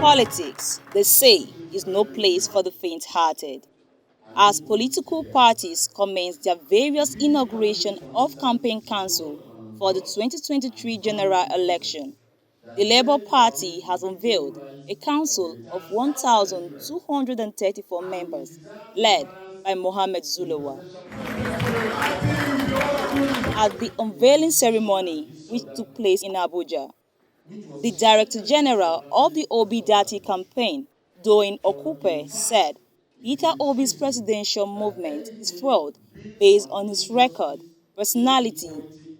Politics, they say, is no place for the faint-hearted. As political parties commence their various inauguration of campaign council for the 2023 general election, the Labour Party has unveiled a council of 1,234 members, led by Mohammed Zulawa. At the unveiling ceremony, which took place in Abuja, the Director General of the Obi Dati campaign, Doyin Okupe, said Peter Obi's presidential movement is fueled based on his record, personality,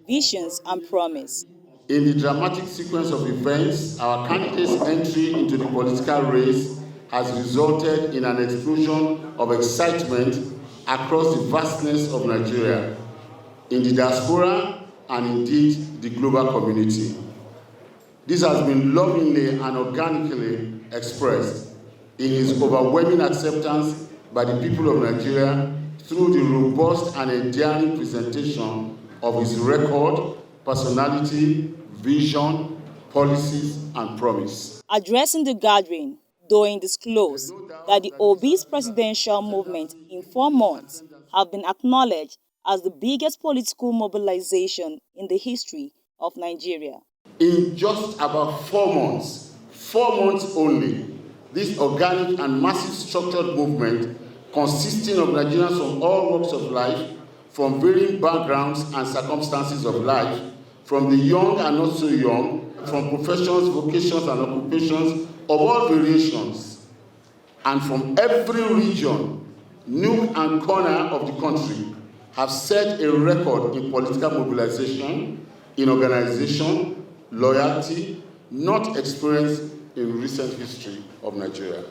visions and promise. In the dramatic sequence of events, our candidate's entry into the political race has resulted in an explosion of excitement across the vastness of Nigeria, in the diaspora and indeed the global community. This has been lovingly and organically expressed in his overwhelming acceptance by the people of Nigeria through the robust and endearing presentation of his record, personality, vision, policies, and promise. Addressing the gathering, Doyin disclosed that the Obi's presidential movement in 4 months have been acknowledged as the biggest political mobilization in the history of Nigeria. In just about 4 months only, this organic and massive structured movement, consisting of Nigerians from all walks of life, from varying backgrounds and circumstances of life, from the young and not so young, from professions, vocations, and occupations of all variations, and from every region, nook and corner of the country, have set a record in political mobilization, in organization, loyalty, not experienced in recent history of Nigeria.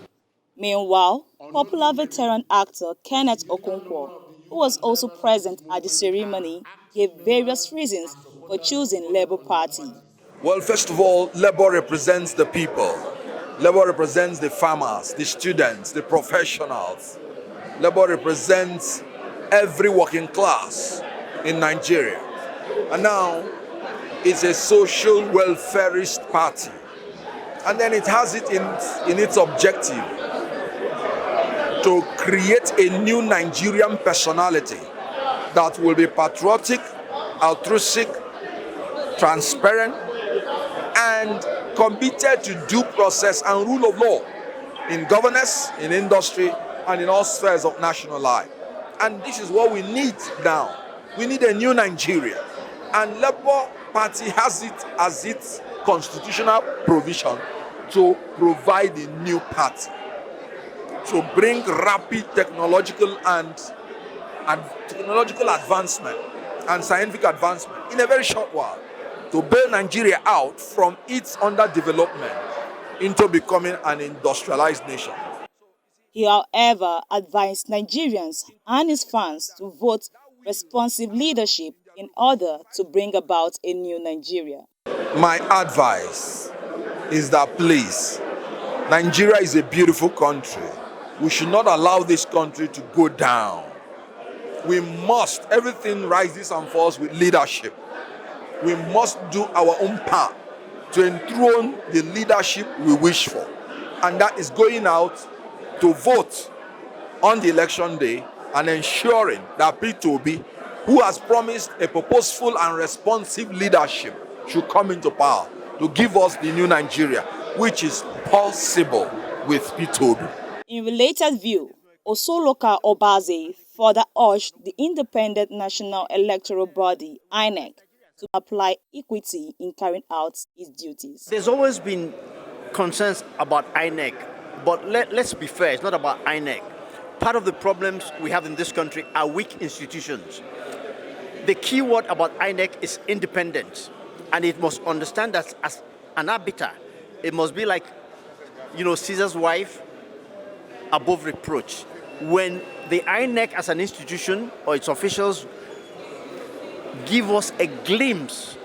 Meanwhile, popular veteran actor Kenneth Okonkwo, who was also present at the ceremony, gave various reasons for choosing Labour Party. Well, first of all, Labour represents the people. Labour represents the farmers, the students, the professionals. Labour represents every working class in Nigeria. And now, it's a social welfarist party. And then it has it in its objective to create a new Nigerian personality that will be patriotic, altruistic, transparent, and committed to due process and rule of law in governance, in industry, and in all spheres of national life. And this is what we need now. We need a new Nigeria. And Labour Party has it as its constitutional provision to provide a new party, to bring rapid technological and technological advancement and scientific advancement in a very short while, to bail Nigeria out from its underdevelopment into becoming an industrialized nation. He, however, advised Nigerians and his fans to vote responsive leadership in order to bring about a new Nigeria. My advice is that, please, Nigeria is a beautiful country. We should not allow this country to go down. We must, everything rises and falls with leadership. We must do our own part to enthrone the leadership we wish for. And that is going out to vote on the election day and ensuring that P2B, who has promised a purposeful and responsive leadership, should come into power to give us the new Nigeria, which is possible with P2B. In related view, Osoloka Obaze further urged the Independent National Electoral Body, INEC, to apply equity in carrying out its duties. There's always been concerns about INEC, but let's be fair, it's not about INEC. Part of the problems we have in this country are weak institutions. The key word about INEC is independence, and it must understand that as an arbiter, it must be like, Caesar's wife, above reproach. When the INEC as an institution or its officials give us a glimpse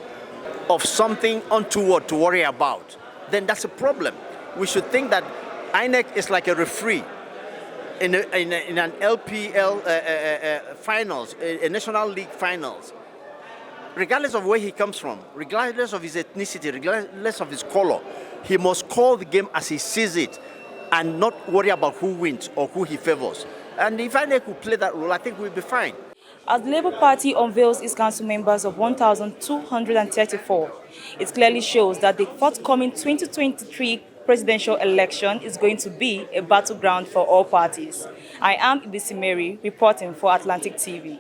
of something untoward to worry about, then that's a problem. We should think that INEC is like a referee in an LPL finals, a National League finals. regardless of where he comes from, regardless of his ethnicity, regardless of his color, he must call the game as he sees it and not worry about who wins or who he favors. And if INEC could play that role, I think we'll be fine. As the Labour Party unveils its council members of 1,234, it clearly shows that the forthcoming 2023 presidential election is going to be a battleground for all parties. I am Ibisi Mary, reporting for Atlantic TV.